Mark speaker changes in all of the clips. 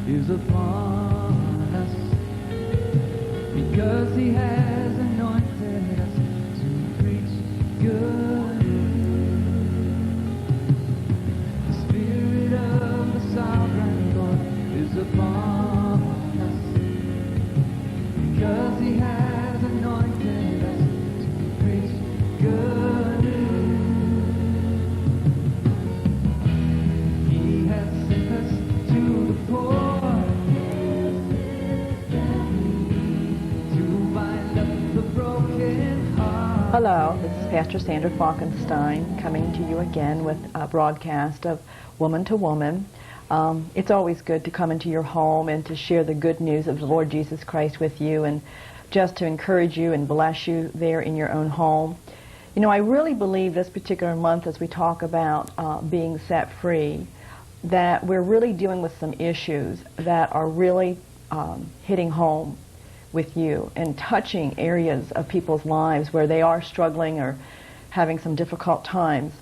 Speaker 1: Is upon us, because he has anointed us to preach good news. The Spirit of the sovereign Lord is upon us, because he has anointed us to preach good news. He has sent us to the poor,
Speaker 2: hello, this is Pastor Sandra Falkenstein coming to you again with a broadcast of Woman to Woman. It's always good to come into your home and to share the good news of the Lord Jesus Christ with you and just to encourage you and bless you there in your own home. You know, I really believe this particular month as we talk about being set free, that we're really dealing with some issues that are really hitting home with you and touching areas of people's lives where they are struggling or having some difficult times.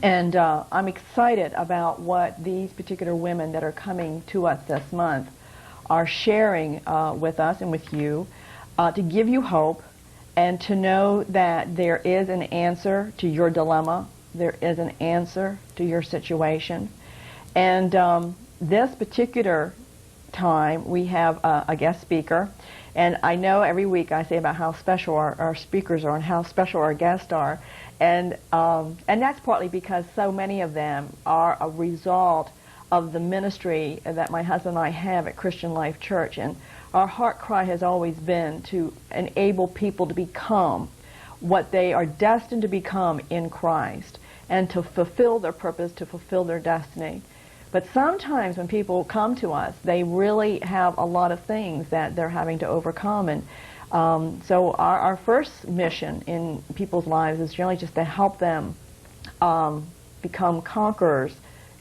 Speaker 2: And I'm excited about what these particular women that are coming to us this month are sharing with us and with you to give you hope and to know that there is an answer to your dilemma. There is an answer to your situation. And this particular time we have a guest speaker. And I know every week I say about how special our speakers are and how special our guests are. And that's partly because so many of them are a result of the ministry that my husband and I have at Christian Life Church. And our heart cry has always been to enable people to become what they are destined to become in Christ and to fulfill their purpose, to fulfill their destiny. But sometimes when people come to us, they really have a lot of things that they're having to overcome. And so our first mission in people's lives is generally just to help them become conquerors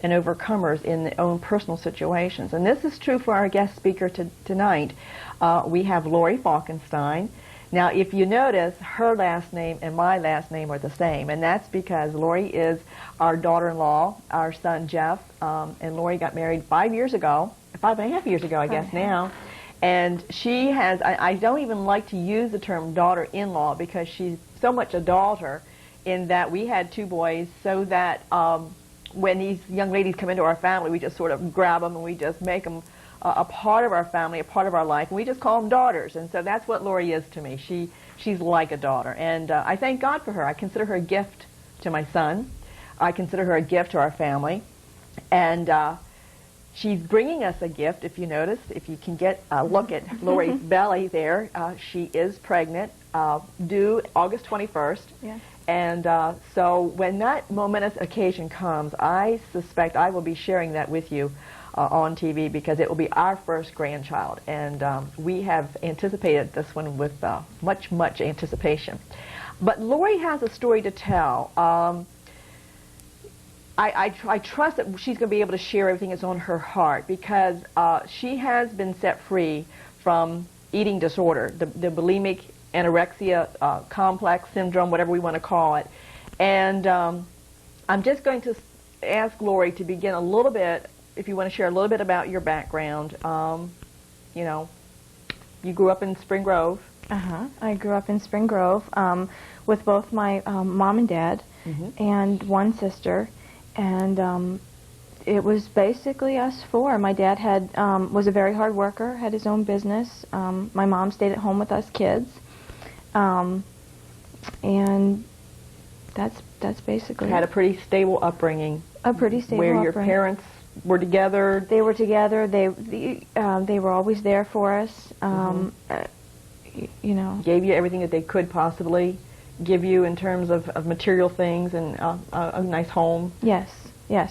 Speaker 2: and overcomers in their own personal situations. And this is true for our guest speaker tonight. We have Lori Falkenstein. Now, if you notice, her last name and my last name are the same, and that's because Lori is our daughter-in-law, our son Jeff, and Lori got married 5 years ago, 5.5 years ago, I guess now, and she has, I don't even like to use the term daughter-in-law because she's so much a daughter in that we had 2 boys, so that when these young ladies come into our family, we just sort of grab them and we just make them a part of our family, a part of our life, and we just call them daughters. And so that's what Lori is to me. She's like a daughter, and I thank God for her. I consider her a gift to my son. I consider her a gift to our family, and she's bringing us a gift. If you notice, if you can get a look at Lori's belly there, she is pregnant, due August 21st. Yeah. And so when that momentous occasion comes, I suspect I will be sharing that with you on TV because it will be our first grandchild, and we have anticipated this one with much anticipation. But Lori has a story to tell. I trust that she's going to be able to share everything that's on her heart because she has been set free from eating disorder, the bulimic anorexia complex syndrome, whatever we want to call it. And I'm just going to ask Lori to begin a little bit, if you want to share a little bit about your background. You know, you grew up in Spring Grove.
Speaker 3: I grew up in Spring Grove with both my mom and dad and one sister, and it was basically us 4. My dad was a very hard worker, had his own business. My mom stayed at home with us kids, and that's basically
Speaker 2: had a pretty stable upbringing.
Speaker 3: A pretty stable
Speaker 2: where
Speaker 3: upbringing.
Speaker 2: Your parents were together.
Speaker 3: They were together. They were always there for us. You know,
Speaker 2: gave you everything that they could possibly give you in terms of material things and a nice home.
Speaker 3: Yes.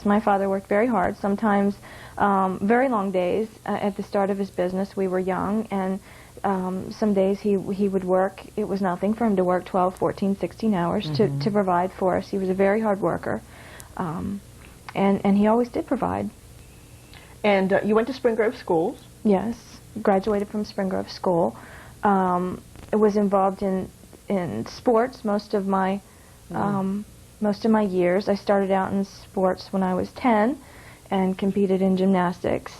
Speaker 3: My father worked very hard. Sometimes very long days at the start of his business. We were young, and some days he would work. It was nothing for him to work 12, 14, 16 hours to provide for us. He was a very hard worker. And he always did provide.
Speaker 2: And you went to Spring Grove schools?
Speaker 3: Yes, graduated from Spring Grove School. was involved in sports most of my years. I started out in sports when I was 10 and competed in gymnastics.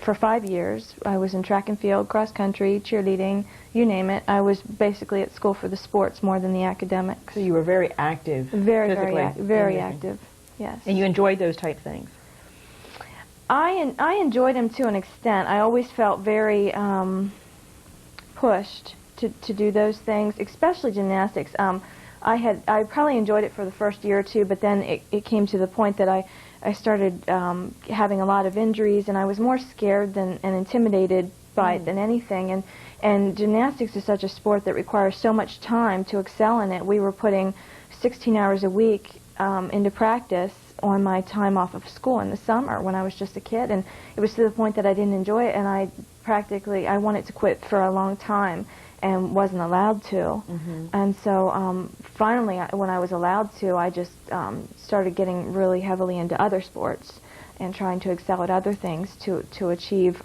Speaker 3: For 5 years, I was in track and field, cross country, cheerleading, you name it. I was basically at school for the sports more than the academics.
Speaker 2: So you were very active,
Speaker 3: very,
Speaker 2: physically.
Speaker 3: very active. Yes.
Speaker 2: And you enjoyed those type things.
Speaker 3: I enjoyed them to an extent. I always felt very pushed to do those things, especially gymnastics. I probably enjoyed it for the first year or two, but then it came to the point that I started having a lot of injuries, and I was more scared and intimidated by it than anything. And gymnastics is such a sport that requires so much time to excel in it. We were putting 16 hours a week into practice on my time off of school in the summer when I was just a kid, and it was to the point that I didn't enjoy it, and I wanted to quit for a long time and wasn't allowed to. And so finally, when I was allowed to, I just started getting really heavily into other sports and trying to excel at other things to achieve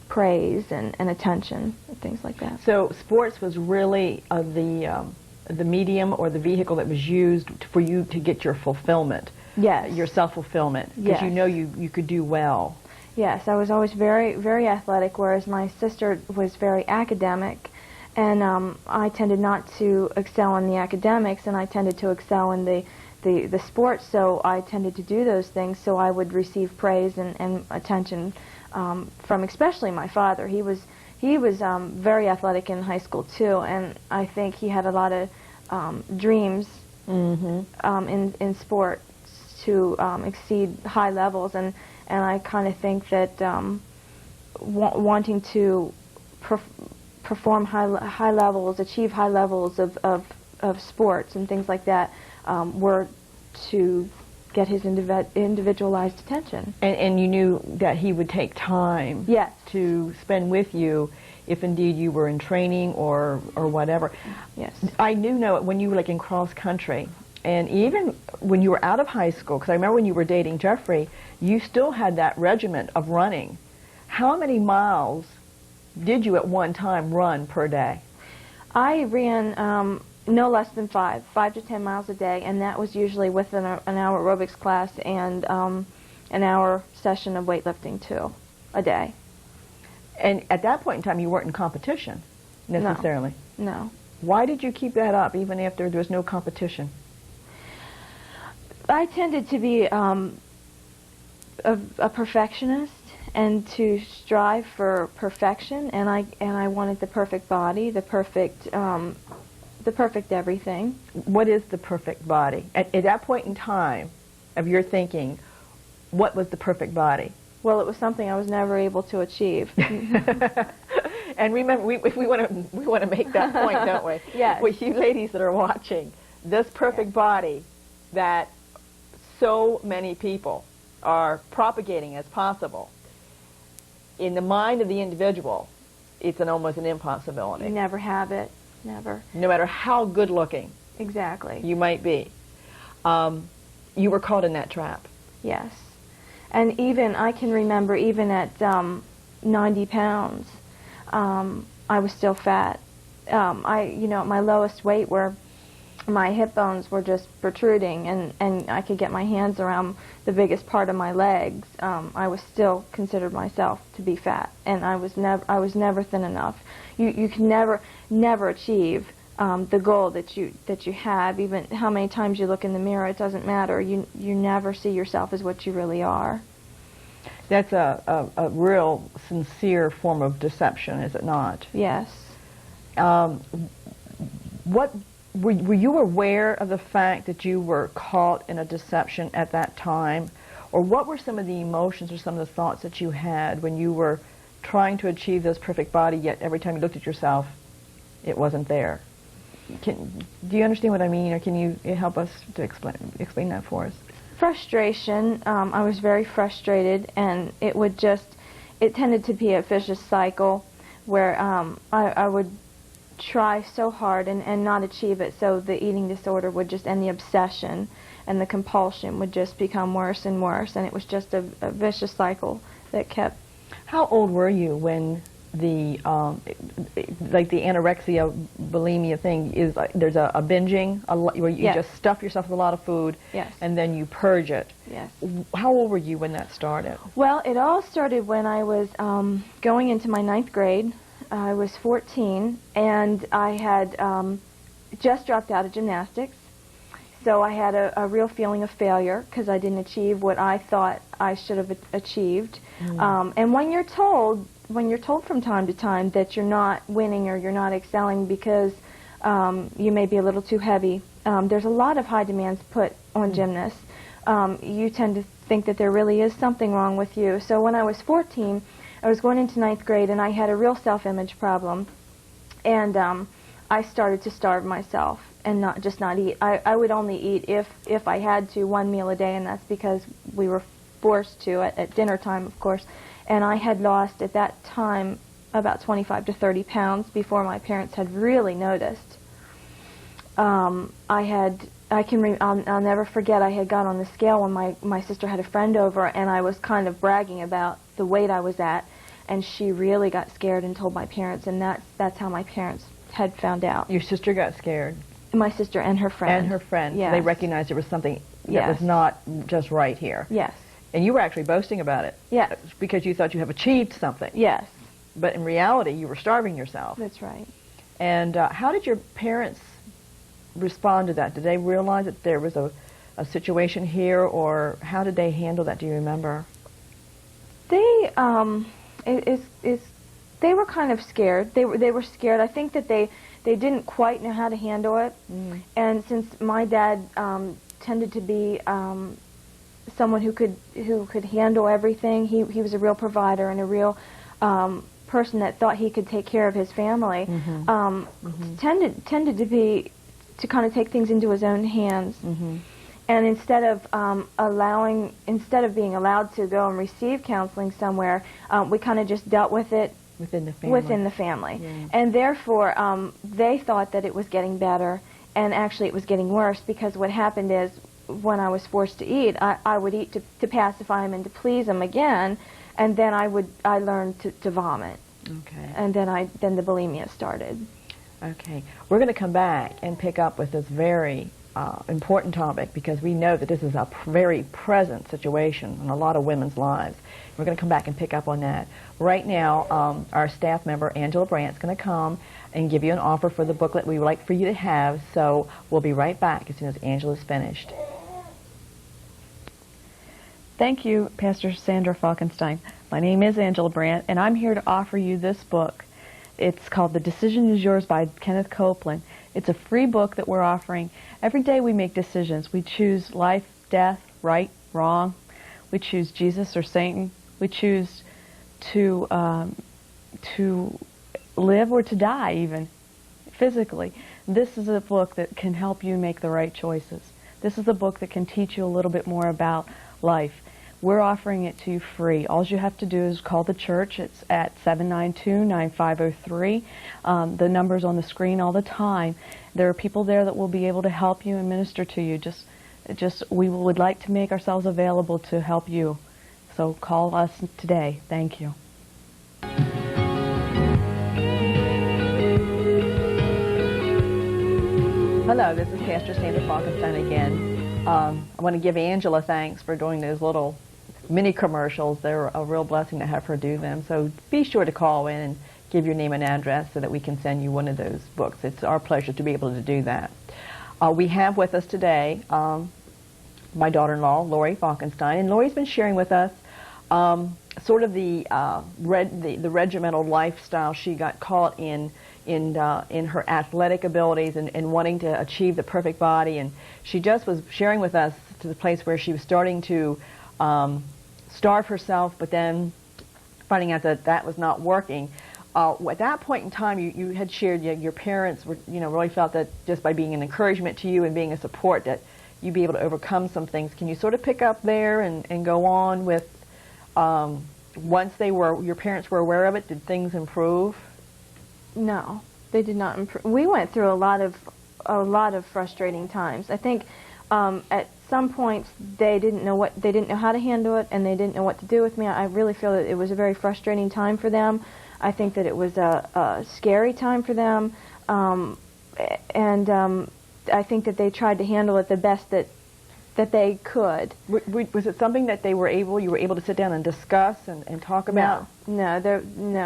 Speaker 3: praise and attention and things like that.
Speaker 2: So sports was really the medium or the vehicle that was used for you to get your fulfillment.
Speaker 3: Yes.
Speaker 2: Your self-fulfillment, because
Speaker 3: Yes.
Speaker 2: you know you could do well.
Speaker 3: Yes, I was always very, very athletic, whereas my sister was very academic, and I tended not to excel in the academics, and I tended to excel in the sports, so I tended to do those things, so I would receive praise and attention from especially my father. He was very athletic in high school, too, and I think he had a lot of dreams in sports to exceed high levels, and I kind of think that wanting to perform high levels, achieve high levels of sports and things like that were to get his individualized attention.
Speaker 2: And you knew that he would take time
Speaker 3: Yes.
Speaker 2: to spend with you if indeed you were in training or whatever.
Speaker 3: Yes.
Speaker 2: I know when you were like in cross country, and even when you were out of high school, because I remember when you were dating Jeffrey, you still had that regiment of running. How many miles did you at one time run per day?
Speaker 3: I ran no less than 5 to 10 miles a day, and that was usually with an hour aerobics class and an hour session of weightlifting too, a day.
Speaker 2: And at that point in time, you weren't in competition necessarily.
Speaker 3: No.
Speaker 2: Why did you keep that up even after there was no competition?
Speaker 3: I tended to be a perfectionist and to strive for perfection, and I wanted the perfect body, the perfect everything.
Speaker 2: What is the perfect body? At that point in time of your thinking, what was the perfect body?
Speaker 3: Well, it was something I was never able to achieve.
Speaker 2: And remember, we want to make that point, don't we?
Speaker 3: Yes.
Speaker 2: With you ladies that are watching, this perfect body that so many people are propagating as possible, in the mind of the individual, it's almost an impossibility.
Speaker 3: You never have it. Never.
Speaker 2: No matter how good looking
Speaker 3: Exactly.
Speaker 2: you might be. You were caught in that trap.
Speaker 3: Yes. And even, I can remember, even at 90 pounds, I was still fat. At my lowest weight where my hip bones were just protruding and I could get my hands around the biggest part of my legs, I was still considered myself to be fat, and I was never thin enough. You can never achieve the goal that you have. Even how many times you look in the mirror, it doesn't matter. You never see yourself as what you really are.
Speaker 2: That's a real sincere form of deception, is it not?
Speaker 3: Yes.
Speaker 2: What were you aware of the fact that you were caught in a deception at that time? Or what were some of the emotions or some of the thoughts that you had when you were trying to achieve this perfect body, yet every time you looked at yourself, it wasn't there? Do you understand what I mean, or can you help us to explain that for us?
Speaker 3: Frustration. I was very frustrated, and it tended to be a vicious cycle where I would try so hard and not achieve it, so the eating disorder would just, and the obsession and the compulsion would just become worse and worse, and it was just a vicious cycle that kept.
Speaker 2: How old were you when like the anorexia, bulimia thing is there's a binging where you
Speaker 3: Yes.
Speaker 2: just stuff yourself with a lot of food,
Speaker 3: Yes.
Speaker 2: and then you purge it.
Speaker 3: Yes.
Speaker 2: How old were you when that started?
Speaker 3: Well, it all started when I was going into my 9th grade. I was 14, and I had just dropped out of gymnastics. So I had a real feeling of failure because I didn't achieve what I thought I should have achieved. And when you're told from time to time that you're not winning or you're not excelling because you may be a little too heavy, there's a lot of high demands put on gymnasts. You tend to think that there really is something wrong with you. So when I was 14, I was going into 9th grade, and I had a real self-image problem, and I started to starve myself and not eat. I would only eat if I had to, 1 meal a day, and that's because we were forced to at dinner time, of course. And I had lost at that time about 25 to 30 pounds before my parents had really noticed. I'll never forget, I had got on the scale when my sister had a friend over, and I was kind of bragging about the weight I was at, and she really got scared and told my parents, and that's how my parents had found out.
Speaker 2: Your sister got scared?
Speaker 3: My sister and her friend.
Speaker 2: And her friend.
Speaker 3: Yes.
Speaker 2: So they recognized there was something that
Speaker 3: Yes.
Speaker 2: was not just right here.
Speaker 3: Yes.
Speaker 2: And you were actually boasting about it.
Speaker 3: Yes.
Speaker 2: Because you thought you have achieved something.
Speaker 3: Yes.
Speaker 2: But in reality, you were starving yourself.
Speaker 3: That's right.
Speaker 2: And how did your parents respond to that? Did they realize that there was a situation here, or how did they handle that? Do you remember?
Speaker 3: They they were kind of scared. They were scared. I think that they didn't quite know how to handle it. And since my dad tended to be someone who could handle everything, he was a real provider and a real person that thought he could take care of his family. Tended to kind of take things into his own hands. And instead of being allowed to go and receive counseling somewhere, we kind of just dealt with it
Speaker 2: within the family.
Speaker 3: Yeah. And therefore, they thought that it was getting better, and actually it was getting worse, because what happened is, when I was forced to eat, I would eat to pacify him and to please him again, and then I learned to vomit.
Speaker 2: Okay.
Speaker 3: And then the bulimia started.
Speaker 2: Okay. We're going to come back and pick up with this very important topic, because we know that this is a very present situation in a lot of women's lives. We're going to come back and pick up on that. Right now, our staff member, Angela Brandt, is going to come and give you an offer for the booklet we would like for you to have, so we'll be right back as soon as Angela's finished.
Speaker 4: Thank you, Pastor Sandra Falkenstein. My name is Angela Brandt, and I'm here to offer you this book. It's called The Decision Is Yours by Kenneth Copeland. It's a free book that we're offering. Every day we make decisions. We choose life, death, right, wrong. We choose Jesus or Satan. We choose to live or to die, even physically. This is a book that can help you make the right choices. This is a book that can teach you a little bit more about life. We're offering it to you free. All you have to do is call the church. It's at 792-9503. The number's on the screen all the time. There are people there that will be able to help you and minister to you. We would like to make ourselves available to help you. So call us today. Thank you.
Speaker 2: Hello, this is Pastor Sandra Falkenstein again. I want to give Angela thanks for doing those little mini commercials. They're a real blessing to have her do them. So be sure to call in and give your name and address so that we can send you one of those books. It's our pleasure to be able to do that. We have with us today my daughter-in-law, Lori Falkenstein, and Lori's been sharing with us sort of the regimental lifestyle she got caught in her athletic abilities and wanting to achieve the perfect body. And she just was sharing with us to the place where she was starting to starve herself, but then finding out that that was not working. At that point in time, you had shared your parents were, really felt that just by being an encouragement to you and being a support that you'd be able to overcome some things. Can you sort of pick up there and go on with once your parents were aware of it, did things improve?
Speaker 3: No, they did not improve. We went through a lot of frustrating times. I think at some points they didn't know how to handle it, and they didn't know what to do with me. I really feel that it was a very frustrating time for them. I think that it was a scary time for them, and I think that they tried to handle it the best that they could.
Speaker 2: Was it something that you were able to sit down and discuss and talk about?
Speaker 3: No,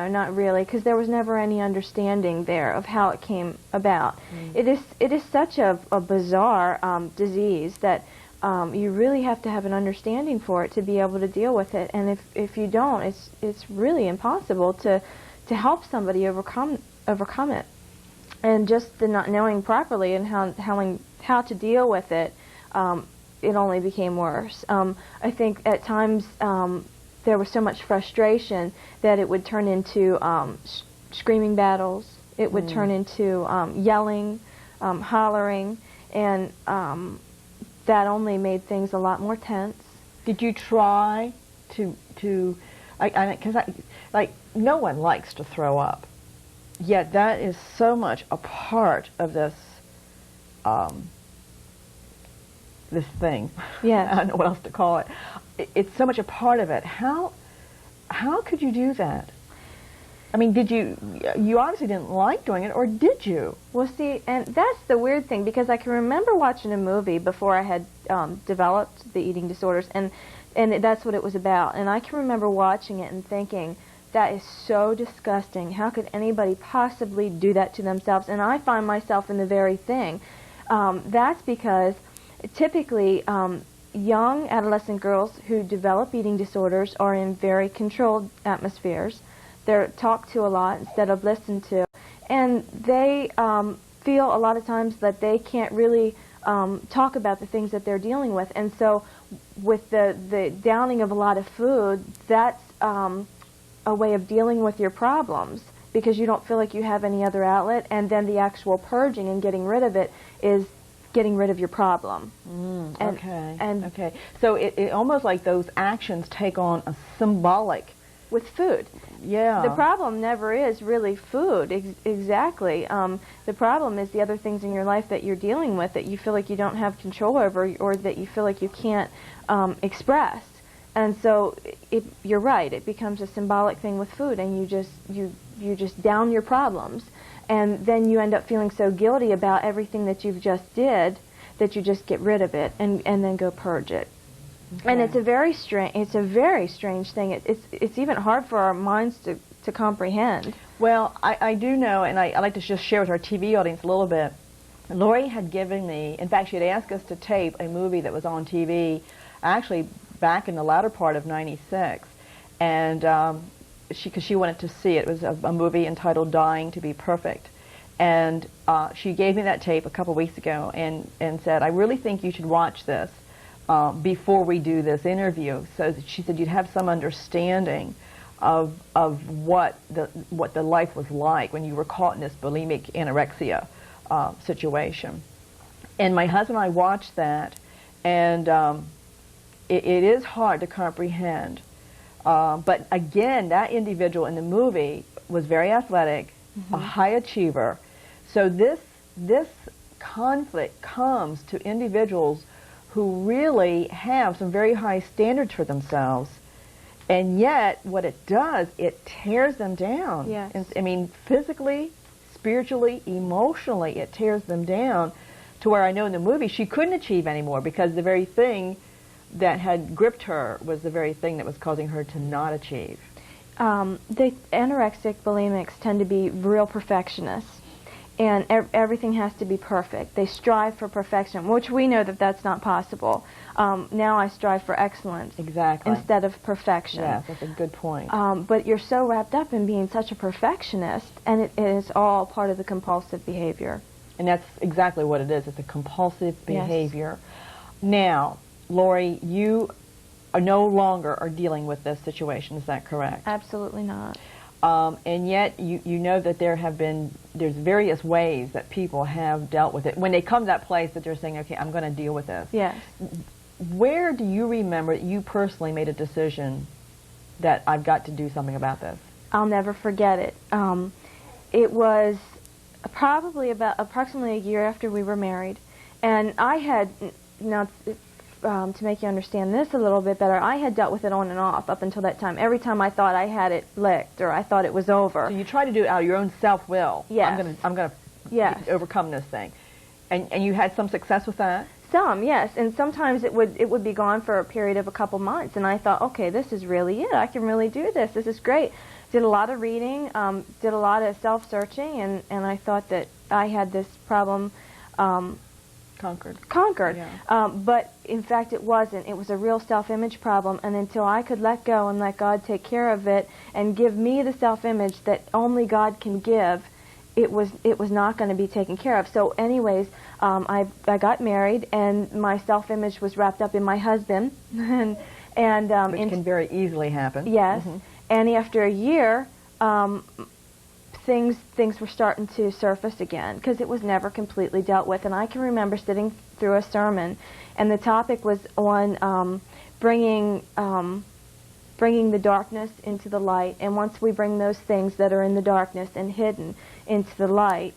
Speaker 3: not really, because there was never any understanding there of how it came about. It is such a bizarre disease that you really have to have an understanding for it to be able to deal with it, and if you don't, it's really impossible to help somebody overcome it. And just the not knowing properly and how to deal with it, it only became worse. I think at times there was so much frustration that it would turn into screaming battles. It would turn into yelling, hollering, and that only made things a lot more tense.
Speaker 2: Did you try to because like no one likes to throw up, yet that is so much a part of this this thing.
Speaker 3: Yes.
Speaker 2: I don't know what else to call it. It's so much a part of it. How could you do that? I mean, you obviously didn't like doing it, or did you?
Speaker 3: Well, see, and that's the weird thing, because I can remember watching a movie before I had developed the eating disorders, and that's what it was about. And I can remember watching it and thinking, that is so disgusting. How could anybody possibly do that to themselves? And I find myself in the very thing. That's because typically young adolescent girls who develop eating disorders are in very controlled atmospheres. They're talked to a lot instead of listened to. And they feel a lot of times that they can't really talk about the things that they're dealing with. And so with the downing of a lot of food, that's a way of dealing with your problems, because you don't feel like you have any other outlet. And then the actual purging and getting rid of it is getting rid of your problem.
Speaker 2: Okay. So it almost like those actions take on a symbolic...
Speaker 3: With food.
Speaker 2: Yeah.
Speaker 3: The problem never is really food, exactly. The problem is the other things in your life that you're dealing with that you feel like you don't have control over, or that you feel like you can't express. And so you're right, it becomes a symbolic thing with food, and you just down your problems. And then you end up feeling so guilty about everything that you've just did that you just get rid of it and then go purge it. Okay. And it's a very strange thing. It's even hard for our minds to comprehend.
Speaker 2: Well, I do know, and I like to just share with our TV audience a little bit. Lori had given me, in fact, she had asked us to tape a movie that was on TV, actually back in the latter part of '96, and because she wanted to see it. It was a movie entitled "Dying to Be Perfect," and she gave me that tape a couple weeks ago and said, "I really think you should watch this before we do this interview." So she said you'd have some understanding of what the life was like when you were caught in this bulimic anorexia situation. And my husband and I watched that, and it is hard to comprehend. But again, that individual in the movie was very athletic, a high achiever. So this conflict comes to individuals who really have some very high standards for themselves, and yet what it does, it tears them down.
Speaker 3: Yes.
Speaker 2: I mean, physically, spiritually, emotionally, it tears them down to where I know in the movie she couldn't achieve anymore, because the very thing that had gripped her was the very thing that was causing her to not achieve.
Speaker 3: The anorexic bulimics tend to be real perfectionists, and everything has to be perfect. They strive for perfection, which we know that that's not possible. Now I strive for excellence.
Speaker 2: Exactly.
Speaker 3: Instead of perfection.
Speaker 2: Yes, that's a good point.
Speaker 3: But you're so wrapped up in being such a perfectionist, and it is all part of the compulsive behavior.
Speaker 2: And that's exactly what it is. It's a compulsive behavior. Yes. Now, Lori, you are no longer are dealing with this situation. Is that correct?
Speaker 3: Absolutely not.
Speaker 2: And yet you know that there's various ways that people have dealt with it. When they come to that place that they're saying, okay, I'm going to deal with this.
Speaker 3: Yes.
Speaker 2: Where do you remember that you personally made a decision that I've got to do something about this?
Speaker 3: I'll never forget it. It was approximately a year after we were married, and I had, now to make you understand this a little bit better, I had dealt with it on and off up until that time. Every time I thought I had it licked or I thought it was over.
Speaker 2: So you try to do it out of your own self-will.
Speaker 3: Yes.
Speaker 2: I'm gonna
Speaker 3: Yes.
Speaker 2: overcome this thing. And you had some success with that?
Speaker 3: Some, yes, and sometimes it would be gone for a period of a couple months, and I thought, okay, this is really it. I can really do this. This is great. Did a lot of reading, did a lot of self-searching, and I thought that I had this problem
Speaker 2: Conquered.
Speaker 3: Yeah. But in fact, it wasn't. It was a real self-image problem, and until I could let go and let God take care of it and give me the self-image that only God can give, it was not going to be taken care of. So anyways, I got married, and my self-image was wrapped up in my husband. and
Speaker 2: Which can very easily happen.
Speaker 3: Yes. Mm-hmm. And after a year, things were starting to surface again because it was never completely dealt with. And I can remember sitting through a sermon, and the topic was on bringing the darkness into the light. And once we bring those things that are in the darkness and hidden into the light,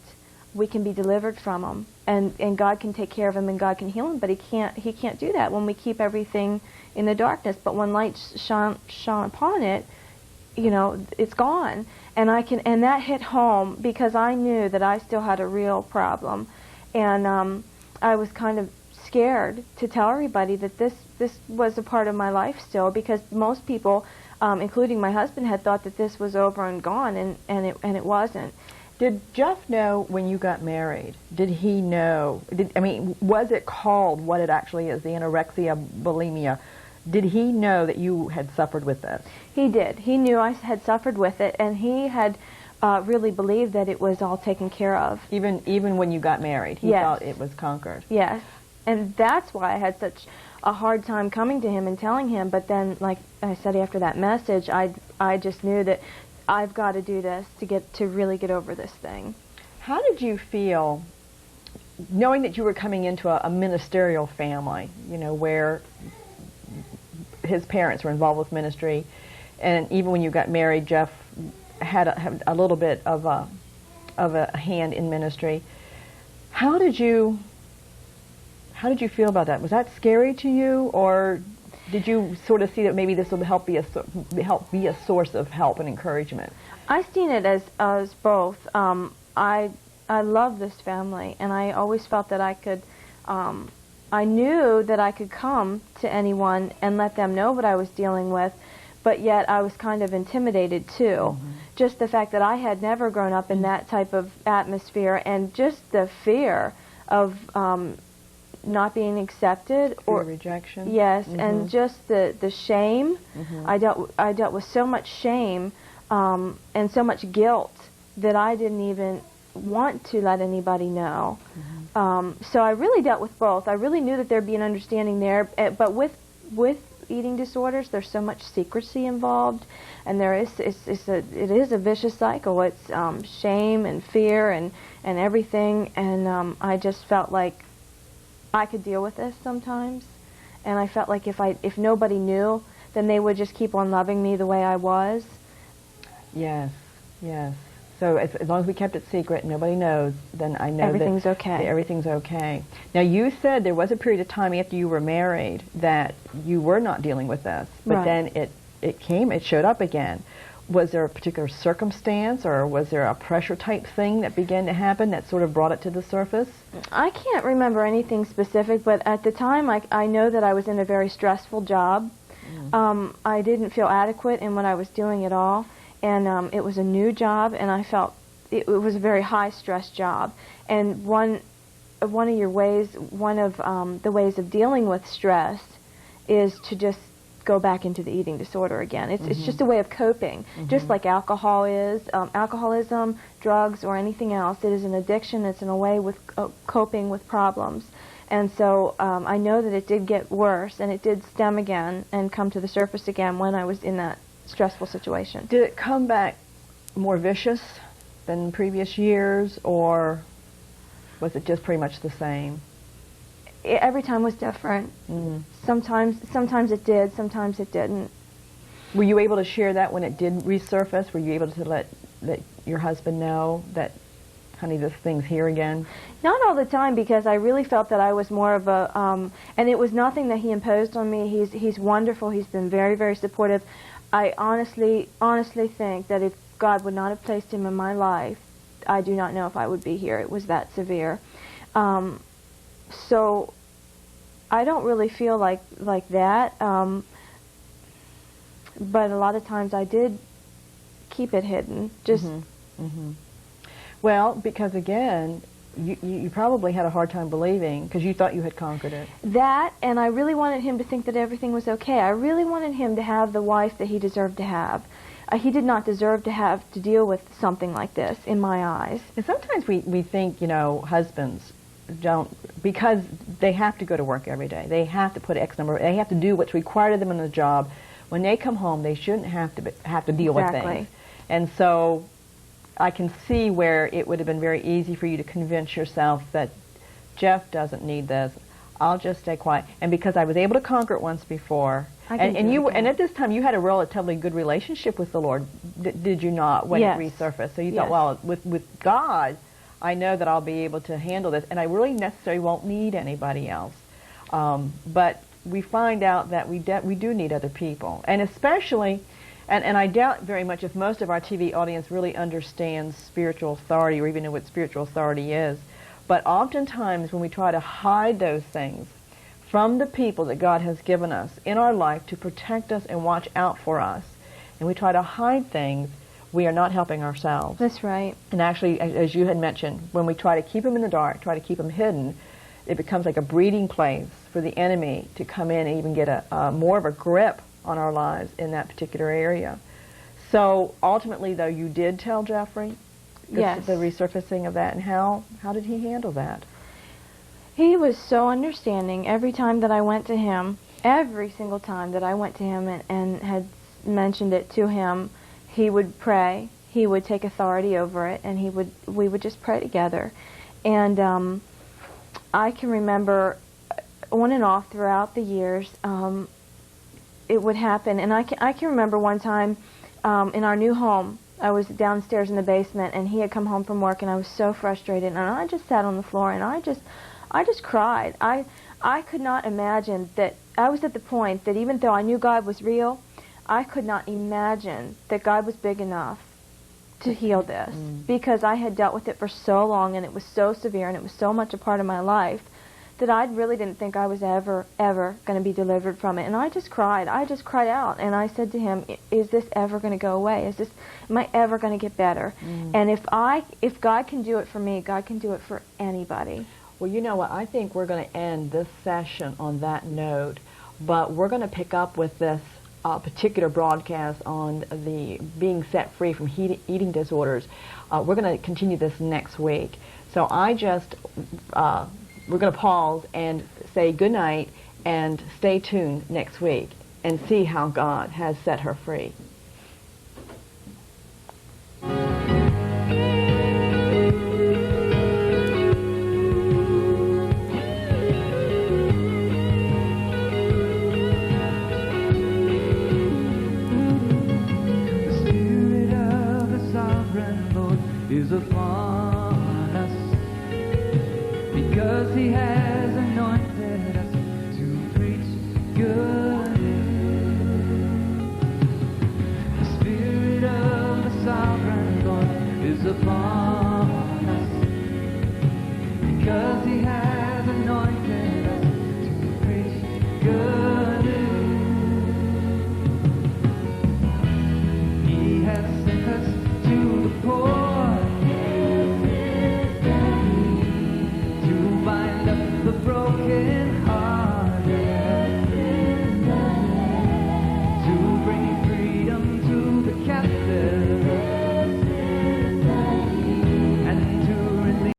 Speaker 3: we can be delivered from them. And God can take care of them, and God can heal them. But He can't do that when we keep everything in the darkness. But when light shone upon it, it's gone. And that hit home because I knew that I still had a real problem, and I was kind of scared to tell everybody that this was a part of my life still, because most people, including my husband, had thought that this was over and gone, and it wasn't.
Speaker 2: Did Jeff know when you got married? Did he know? Was it called what it actually is, the anorexia, bulimia? Did he know that you had suffered with this?
Speaker 3: He did. He knew I had suffered with it, and he had really believed that it was all taken care of.
Speaker 2: Even when you got married, he thought it was conquered.
Speaker 3: Yes, and that's why I had such a hard time coming to him and telling him. But then, like I said, after that message, I just knew that I've got to do this to really get over this thing.
Speaker 2: How did you feel knowing that you were coming into a ministerial family, where his parents were involved with ministry, and even when you got married, Jeff had a little bit of a hand in ministry. How did you feel about that? Was that scary to you, or did you sort of see that maybe this would help be a source of help and encouragement?
Speaker 3: I seen it as both. I love this family, and I always felt that I could. I knew that I could come to anyone and let them know what I was dealing with, but yet I was kind of intimidated too. Mm-hmm. Just the fact that I had never grown up in that type of atmosphere, and just the fear of not being accepted
Speaker 2: or rejection.
Speaker 3: Yes,
Speaker 2: mm-hmm.
Speaker 3: and just the shame.
Speaker 2: Mm-hmm.
Speaker 3: I dealt with so much shame and so much guilt that I didn't even want to let anybody know. Mm-hmm. So I really dealt with both. I really knew that there'd be an understanding there, but with eating disorders, there's so much secrecy involved, and it is a vicious cycle. It's shame and fear and everything, and I just felt like I could deal with this sometimes, and I felt like if nobody knew, then they would just keep on loving me the way I was.
Speaker 2: Yes, yes. So as long as we kept it secret, nobody knows, then I know
Speaker 3: everything's okay.
Speaker 2: Everything's okay. Now, you said there was a period of time after you were married that you were not dealing with this, but
Speaker 3: right.
Speaker 2: Then it showed up again. Was there a particular circumstance, or was there a pressure type thing that began to happen that sort of brought it to the surface?
Speaker 3: I can't remember anything specific, but at the time I know that I was in a very stressful job. I didn't feel adequate in what I was doing at all. And it was a new job, and I felt it was a very high-stress job. And one of the ways of dealing with stress is to just go back into the eating disorder again. It's just a way of coping, just like alcohol is. Alcoholism, drugs, or anything else, it is an addiction. It's in a way with coping with problems. And so I know that it did get worse, and it did stem again and come to the surface again when I was in that stressful situation.
Speaker 2: Did it come back more vicious than previous years, or was it just pretty much the same?
Speaker 3: Every time was different. Mm-hmm. Sometimes it did, sometimes it didn't.
Speaker 2: Were you able to share that when it did resurface? Were you able to let your husband know that honey, this thing's here again?
Speaker 3: Not all the time, because I really felt that I was more of a, and it was nothing that he imposed on me. He's wonderful. He's been very, very supportive. I honestly think that if God would not have placed him in my life, I do not know if I would be here. It was that severe. So I don't really feel like that. But a lot of times I did keep it hidden. Just.
Speaker 2: Well, because again, you probably had a hard time believing because you thought you had conquered it.
Speaker 3: That, and I really wanted him to think that everything was okay. I really wanted him to have the wife that he deserved to have. He did not deserve to have to deal with something like this, in my eyes.
Speaker 2: And sometimes we think, husbands don't, because they have to go to work every day. They have to put X number, they have to do what's required of them in the job. When they come home, they shouldn't have to deal with things. And so I can see where it would have been very easy for you to convince yourself that Jeff doesn't need this. I'll just stay quiet. And because I was able to conquer it once before, and at this time you had a relatively good relationship with the Lord, did you not, when it resurfaced? So you thought, well, with God, I know that I'll be able to handle this, and I really necessarily won't need anybody else. But we find out that we do need other people, and especially, and I doubt very much if most of our TV audience really understands spiritual authority or even know what spiritual authority is. But oftentimes when we try to hide those things from the people that God has given us in our life to protect us and watch out for us, and we try to hide things, we are not helping ourselves.
Speaker 3: That's right.
Speaker 2: And actually, as you had mentioned, when we try to keep them in the dark, try to keep them hidden, it becomes like a breeding place for the enemy to come in and even get a more of a grip on our lives in that particular area. So ultimately, though, you did tell Jeffrey the resurfacing of that, and how did he handle that?
Speaker 3: He was so understanding. Every time that I went to him, every single time that I went to him and had mentioned it to him, he would pray. He would take authority over it, and we would just pray together. And I can remember on and off throughout the years, it would happen. And I can remember one time in our new home, I was downstairs in the basement, and he had come home from work, and I was so frustrated, and I just sat on the floor, and I just cried. I could not imagine that. I was at the point that even though I knew God was real, I could not imagine that God was big enough to heal this, because I had dealt with it for so long, and it was so severe, and it was so much a part of my life that I really didn't think I was ever going to be delivered from it. And I just cried. I just cried out, and I said to him, is this ever going to go away? Am I ever going to get better? And if God can do it for me, God can do it for anybody.
Speaker 2: Well, you know what? I think we're going to end this session on that note, but we're going to pick up with this particular broadcast on the being set free from eating disorders. We're going to continue this next week. So we're going to pause and say good night and stay tuned next week and see how God has set her free.
Speaker 1: Is a far